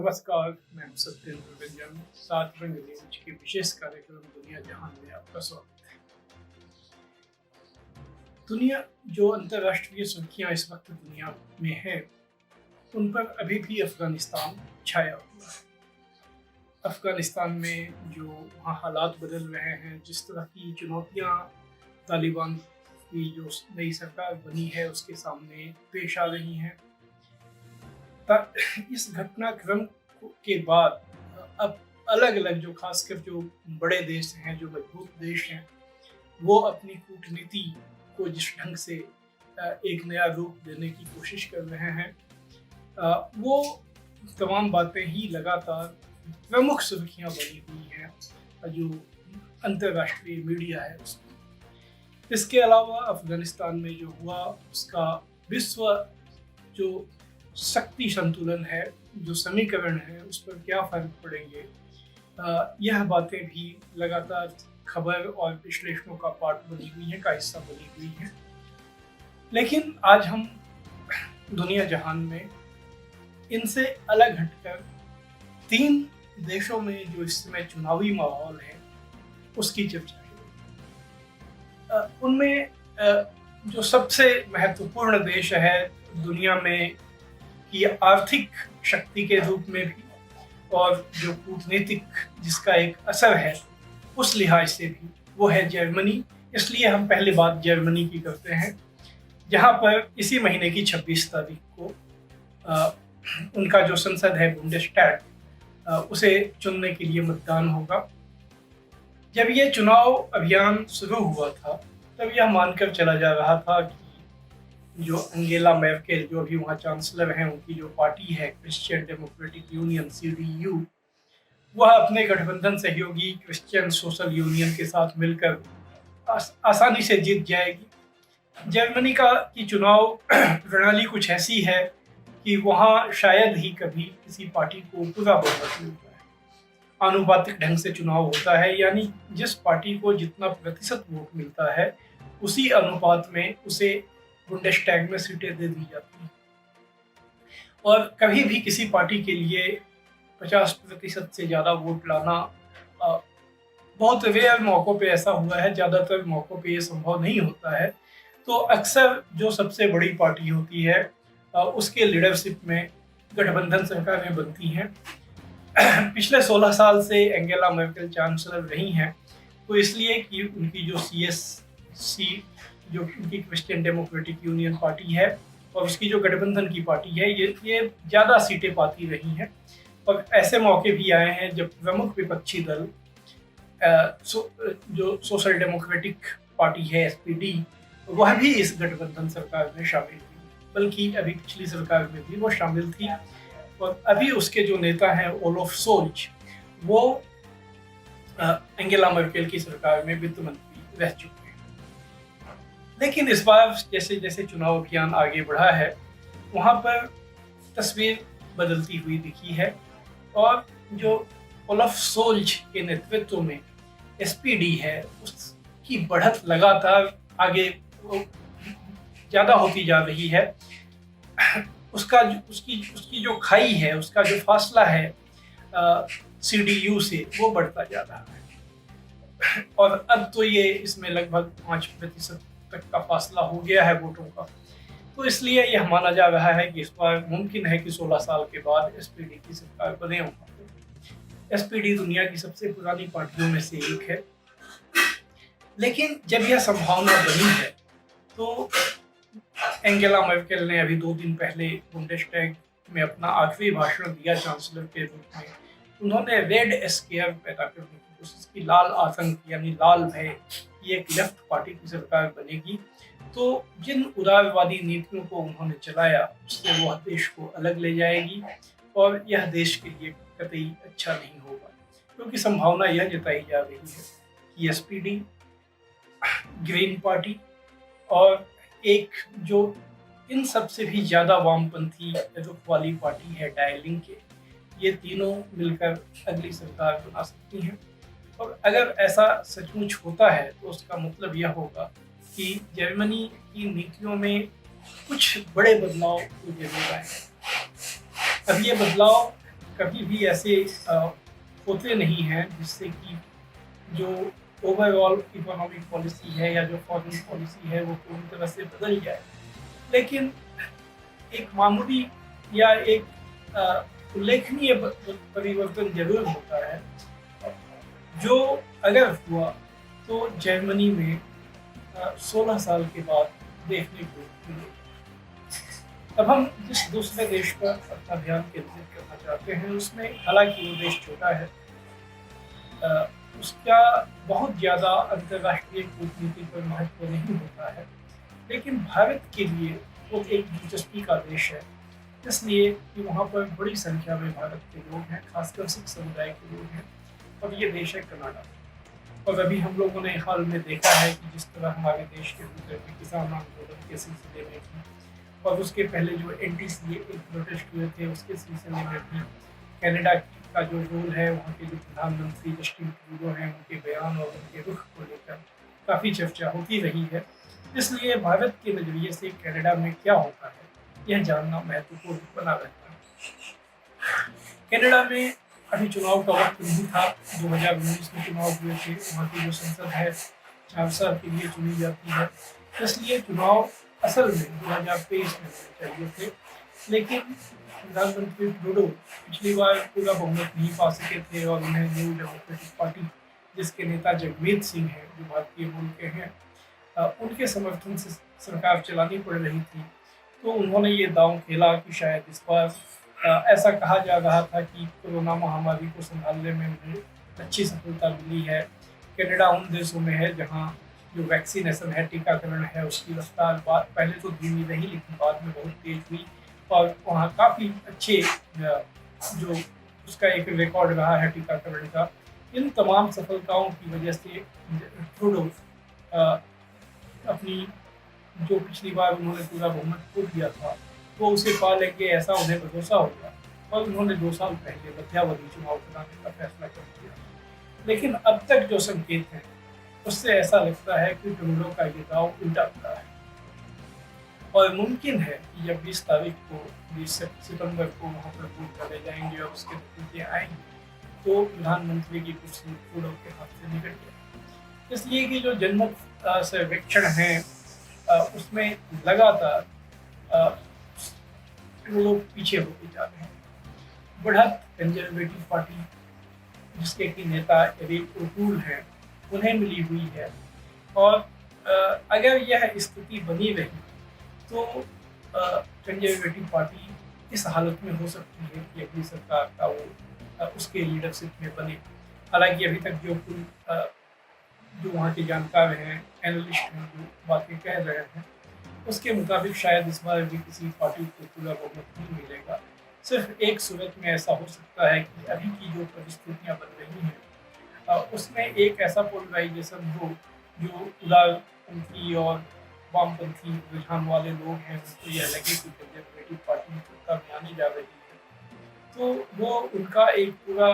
नमस्कार, मैं हूं सत्येंद्र व्यंजन। 7 रंग न्यूज के विशेष कार्यक्रम दुनिया जहान में आपका स्वागत है। दुनिया जो अंतर्राष्ट्रीय सुर्खियां इस वक्त दुनिया में है, उन पर अभी भी अफगानिस्तान छाया हुआ है। अफगानिस्तान में जो वहाँ हालात बदल रहे हैं, जिस तरह की चुनौतियाँ तालिबान की जो नई सरकार बनी है उसके सामने पेश आ रही हैं, इस घटनाक्रम के बाद अब अलग अलग जो खासकर जो बड़े देश हैं, जो मजबूत देश हैं, वो अपनी कूटनीति को जिस ढंग से एक नया रूप देने की कोशिश कर रहे हैं, वो तमाम बातें ही लगातार प्रमुख सुर्खियां बनी हुई हैं जो अंतर्राष्ट्रीय मीडिया है उसमें। इसके अलावा अफगानिस्तान में जो हुआ उसका विश्व जो शक्ति संतुलन है, जो समीकरण है, उस पर क्या फर्क पड़ेंगे, यह बातें भी लगातार खबर और विश्लेषणों का पार्ट बनी हुई है, का हिस्सा बनी हुई है। लेकिन आज हम दुनिया जहान में इनसे अलग हटकर 3 देशों में जो इस समय चुनावी माहौल है उसकी चर्चा करेंगे। उनमें जो सबसे महत्वपूर्ण देश है दुनिया में की आर्थिक शक्ति के रूप में भी और जो कूटनीतिक जिसका एक असर है उस लिहाज से भी, वो है जर्मनी। इसलिए हम पहले बात जर्मनी की करते हैं, जहां पर इसी महीने की 26 तारीख को उनका जो संसद है बुंडेस्टैग, उसे चुनने के लिए मतदान होगा। जब ये चुनाव अभियान शुरू हुआ था तब यह मानकर चला जा रहा था कि जो एंगेला मेर्केल, जो अभी वहाँ चांसलर हैं, उनकी जो पार्टी है क्रिश्चियन डेमोक्रेटिक यूनियन CDU, वह अपने गठबंधन सहयोगी क्रिश्चियन सोशल यूनियन के साथ मिलकर आसानी से जीत जाएगी। जर्मनी की चुनाव प्रणाली कुछ ऐसी है कि वहाँ शायद ही कभी किसी पार्टी को पूरा बहुमत मिलता है। आनुपातिक ढंग से चुनाव होता है, यानी जिस पार्टी को जितना प्रतिशत वोट मिलता है उसी अनुपात में उसे बुंडेस्टैग में सीटें दे दी जाती हैं। और कभी भी किसी पार्टी के लिए 50% से ज़्यादा वोट लाना बहुत रेयर मौक़ों पे ऐसा हुआ है, ज़्यादातर मौक़ों पे ये संभव नहीं होता है। तो अक्सर जो सबसे बड़ी पार्टी होती है उसके लीडरशिप में गठबंधन सरकारें बनती हैं। पिछले 16 साल से एंगेला मेर्केल चांसलर रही हैं, तो इसलिए कि उनकी जो CSC, जो उनकी क्रिश्चियन डेमोक्रेटिक यूनियन पार्टी है, और उसकी जो गठबंधन की पार्टी है, ये ज़्यादा सीटें पाती रही हैं। और ऐसे मौके भी आए हैं जब प्रमुख विपक्षी दल जो सोशल डेमोक्रेटिक पार्टी है SPD, वह भी इस गठबंधन सरकार में शामिल थी, बल्कि अभी पिछली सरकार में भी वो शामिल थी। और अभी उसके जो नेता हैं ओलाफ शोल्ज, वो एंगेला मेर्केल की सरकार में वित्त मंत्री रह चुके हैं। लेकिन इस बार जैसे जैसे चुनाव अभियान आगे बढ़ा है, वहाँ पर तस्वीर बदलती हुई दिखी है। और जो ओलाफ शोल्ज के नेतृत्व में SPD है, उसकी बढ़त लगातार आगे ज़्यादा होती जा रही है। उसकी जो खाई है, उसका जो फासला है CDU से, वो बढ़ता जा रहा है। और अब तो ये इसमें लगभग 5% तक का फासला हो गया है वोटों का। तो इसलिए यह माना जा रहा है कि इस बार मुमकिन है कि 16 साल के बाद SPD की सरकार बने होगा। SPD दुनिया की सबसे पुरानी पार्टियों में से एक है। लेकिन जब यह संभावना बनी है तो एंगेला मेर्केल ने अभी 2 दिन पहले बुंडेस्टैग में अपना आखिरी भाषण दिया चांसलर के रूप में। उन्होंने रेड स्केयर पैदा करने की कोशिश की, लाल आतंक यानी लाल भय, ये एक लेफ्ट पार्टी की सरकार बनेगी। तो जिन उदारवादी नीतियों को उन्होंने चलाया उससे वह देश को अलग ले जाएगी और यह देश के लिए कतई अच्छा नहीं होगा, क्योंकि संभावना यह जताई जा रही है कि SPD, ग्रीन पार्टी और एक जो इन सब से भी ज़्यादा वामपंथी रुख वाली पार्टी है Die Linke, ये तीनों मिलकर अगली सरकार बना सकती हैं। और अगर ऐसा सचमुच होता है तो उसका मतलब यह होगा कि जर्मनी की नीतियों में कुछ बड़े बदलाव हो जरूर आए। अब ये बदलाव कभी भी ऐसे होते नहीं हैं जिससे कि जो ओवरऑल इकोनॉमिक पॉलिसी है या जो फॉरेन पॉलिसी है वो पूरी तरह से बदल जाए। लेकिन एक मामूली या एक उल्लेखनीय परिवर्तन जरूर होता है, जो अगर हुआ तो जर्मनी में 16 साल के बाद देखने को मिले। अब हम जिस दूसरे देश पर अपना ध्यान केंद्रित करना चाहते हैं उसमें, हालांकि वो देश छोटा है, उसका बहुत ज़्यादा अंतर्राष्ट्रीय कूटनीति पर महत्व नहीं होता है, लेकिन भारत के लिए वो एक दिलचस्पी का देश है, इसलिए कि वहाँ पर बड़ी संख्या में भारत के लोग हैं, खासकर सिख समुदाय के लोग हैं, और ये देश है कनाडा। और अभी हम लोगों ने हाल में देखा है कि जिस तरह हमारे देश के भीतर में किसान आंदोलन के सिलसिले में भी, और उसके पहले जो NDCA एक प्रोटेस्ट हुए थे उसके सिलसिले में भी कनाडा का जो रोल है, वहाँ के जो प्रधानमंत्री जस्टिन ट्रूडो हैं, उनके बयान और उनके रुख को लेकर काफ़ी चर्चा होती रही है। इसलिए भारत के नज़रिए से कनाडा में क्या होता है यह जानना महत्वपूर्ण बना रहता है। कनाडा में अभी चुनाव का वक्त नहीं था, 2019 में चुनाव हुए थे। वहाँ की जो संसद है 4 साल के लिए चुनी जाती है, इसलिए चुनाव असल में 2023 में होने चाहिए थे, लेकिन प्रधानमंत्री ट्रूडो पिछली बार पूरा बहुमत नहीं पा सके थे और उन्हें न्यू डेमोक्रेटिक पार्टी, जिसके नेता जगमीत सिंह हैं जो भारतीय मूल के हैं, उनके समर्थन से सरकार चलानी पड़ रही थी। तो उन्होंने ये दांव खेला कि शायद इस बार ऐसा कहा जा रहा था कि कोरोना महामारी को संभालने में उन्हें अच्छी सफलता मिली है। कनाडा उन देशों में है जहाँ जो वैक्सीनेशन है, टीकाकरण है, उसकी रफ्तार पहले तो धीमी रही लेकिन बाद में बहुत तेज हुई, और वहाँ काफ़ी अच्छे जो उसका एक रिकॉर्ड रहा है टीकाकरण का। इन तमाम सफलताओं की वजह से ट्रूडो अपनी जो पिछली बार उन्होंने पूरा बहुमत खो दिया था वो उसे पा लेंगे, ऐसा उन्हें भरोसा होगा, और उन्होंने 2 साल पहले मध्यावधि चुनाव कराने का फैसला कर दिया। लेकिन अब तक जो संकेत हैं उससे ऐसा लगता है कि ट्रूडो का ये दाव उल्टा पड़ा है, और मुमकिन है कि जब 20 तारीख को 20 सितंबर को वहाँ पर वोट डाले जाएंगे और उसके नतीजे आएंगे तो प्रधानमंत्री की कुर्सी ट्रूडो के हाथ से निकल जाए। इसलिए कि जो जनमत सर्वेक्षण है उसमें लगातार लोग पीछे होते जा रहे हैं। बढ़त कंजर्वेटिव पार्टी जिसके कि नेता एरिक ओटूल हैं उन्हें मिली हुई है, और अगर यह स्थिति बनी रही तो कंजर्वेटिव पार्टी इस हालत में हो सकती है कि अगली सरकार का वो उसके लीडरशिप में बने। हालांकि अभी तक जो वहाँ के जानकार हैं, एनालिस्ट हैं, जो बातें कह रहे हैं उसके मुताबिक शायद इस बार भी किसी पार्टी को पूरा बहुमत नहीं मिलेगा। सिर्फ एक सूरत में ऐसा हो सकता है कि अभी की जो परिस्थितियाँ बन रही हैं उसमें एक ऐसा पोलराइजेशन हो जो उदारपंथी और वामपंथी रुझान वाले लोग हैं उनको यह लगे कि कंजर्वेटिव पार्टी सत्ता में आने जा रही है, तो वो उनका एक पूरा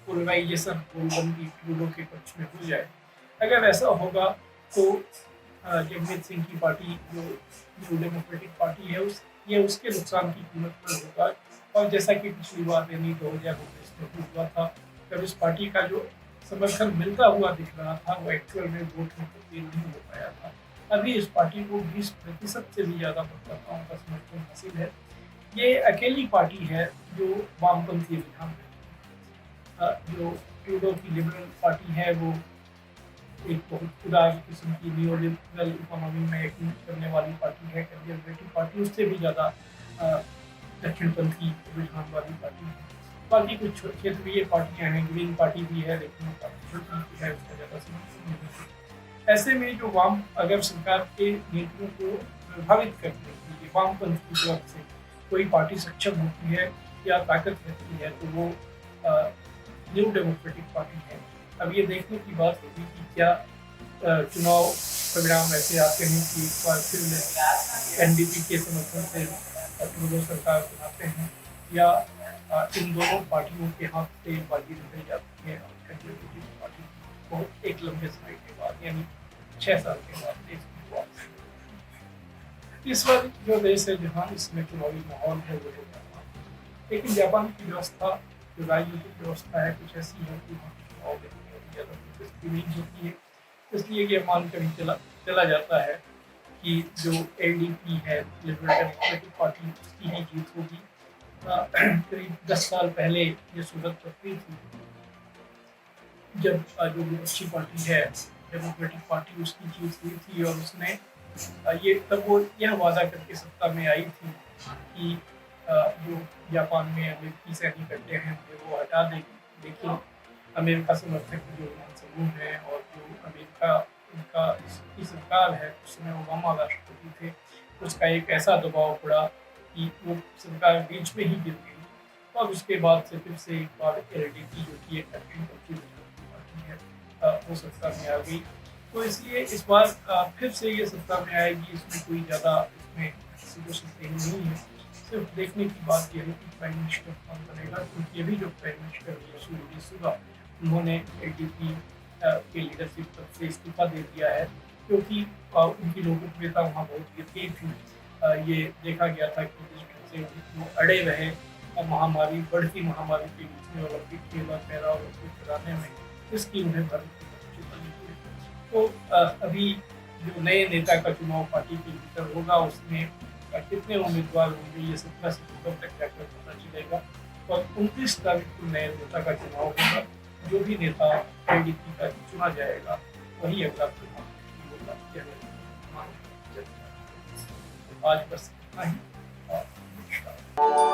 पोलराइजेशन गोलबंदी ट्रूडो के पक्ष में हो जाए। अगर ऐसा होगा तो जगमीत सिंह की पार्टी जो न्यू डेमोक्रेटिक पार्टी है ये उसके नुकसान की कीमत पर होगा, और जैसा कि पिछली बार यानी 2019 में हुआ था, जब इस पार्टी का जो समर्थन मिलता हुआ दिख रहा था वो एक्चुअल में वोट में तब्दील नहीं हो पाया था। अभी इस पार्टी को 20% से भी ज़्यादा मतदाताओं का समर्थन हासिल है। ये अकेली पार्टी है जो वामपंथी रुझान है। जो ट्रूडो की लिबरल पार्टी है वो एक बहुत उदार किस्म की नियो लिबरल इकोनॉमी में यकीन करने वाली पार्टी है। कंजर्वेटिव पार्टी उससे भी ज़्यादा दक्षिणपंथी रुझान वाली पार्टी है। बाकी कुछ क्षेत्रीय पार्टियां हैं, ग्रीन पार्टी भी है लेकिन वो काफ़ी छोटी है, उसका ज़्यादा समर्थन नहीं है। ऐसे में जो वाम अगर सरकार के नीतियों को प्रभावित करने के लिए वामपंथ की तरफ से कोई पार्टी सक्षम होती है या ताकत रहती है तो वो न्यू डेमोक्रेटिक पार्टी है। अब ये देखने की बात होगी कि क्या चुनाव परिणाम ऐसे आते हैं कि एक बार फिर NDP के समर्थन से ट्रूडो सरकार बनाते हैं, या इन दोनों पार्टियों के हाथ से बाजी निकल जाती है और कंजर्वेटिव पार्टी को एक लंबे समय के बाद यानी 6 साल के बाद देश में वापस। इस वक्त जो देश है जहाँ इसमें चुनावी माहौल है वो लेकिन जापान की व्यवस्था, जो राजनीतिक व्यवस्था है, कुछ ऐसी है कि वहाँ चुनाव देखने में ज़्यादा दिलचस्पी नहीं होती है। इसलिए ये मानकर ही चला चला जाता है कि जो एलडीपी है, लिबरल डेमोक्रेटिक पार्टी, उसकी ही जीत होगी। करीब 10 साल पहले ये सूरत पकड़ी थी जब जो विपक्षी पार्टी है डेमोक्रेटिक पार्टी, उसकी जीत हुई थी और उसने ये तब वो यह वादा करके सत्ता में आई थी कि जो जापान में अमेरिकी सैनिक अड्डे हैं वो हटा देगी। लेकिन अमेरिका समर्थक जो समूह हैं और जो अमेरिका उनका की सरकार है, उस समय ओबामा राष्ट्रपति थे, उसका एक ऐसा दबाव पड़ा कि वो सरकार बीच में ही गिर गई और उसके बाद से फिर से एक बार एलडीपी जो कि एक पार्टी है वो सत्ता में आ गई। तो इसलिए इस बार फिर से ये सत्ता में आएगी, इसमें कोई ज़्यादा इसमें नहीं है। सिर्फ देखने की बात यह है कि प्राइम मिनिस्टर कौन बनेगा, क्योंकि अभी जो प्राइम मिनिस्टर योशिहिदे सुगा, उन्होंने एलडीपी के लीडरशिप पद से इस्तीफा दे दिया है, क्योंकि उनकी लोकप्रियता वहाँ बहुत गिर गई थी। ये देखा गया था कि जिस ढंग से वो अड़े रहे महामारी, बढ़ती महामारी के बीच में ओलंपिक खेला पैरा ओलंपिक कराने में, इसकी उन्हें भरपूर तो अभी जो नए नेता का चुनाव पार्टी के भीतर होगा, उसमें कितने उम्मीदवार होंगे ये 17 सितंबर तक जाकर पता चलेगा और 29 तारीख को नए नेता का चुनाव होगा। जो भी नेता एलडीपी का चुना जाएगा वही अगला प्रधानमंत्री होगा। यह मेरा मानना है। आज बस इतना ही और नमस्कार।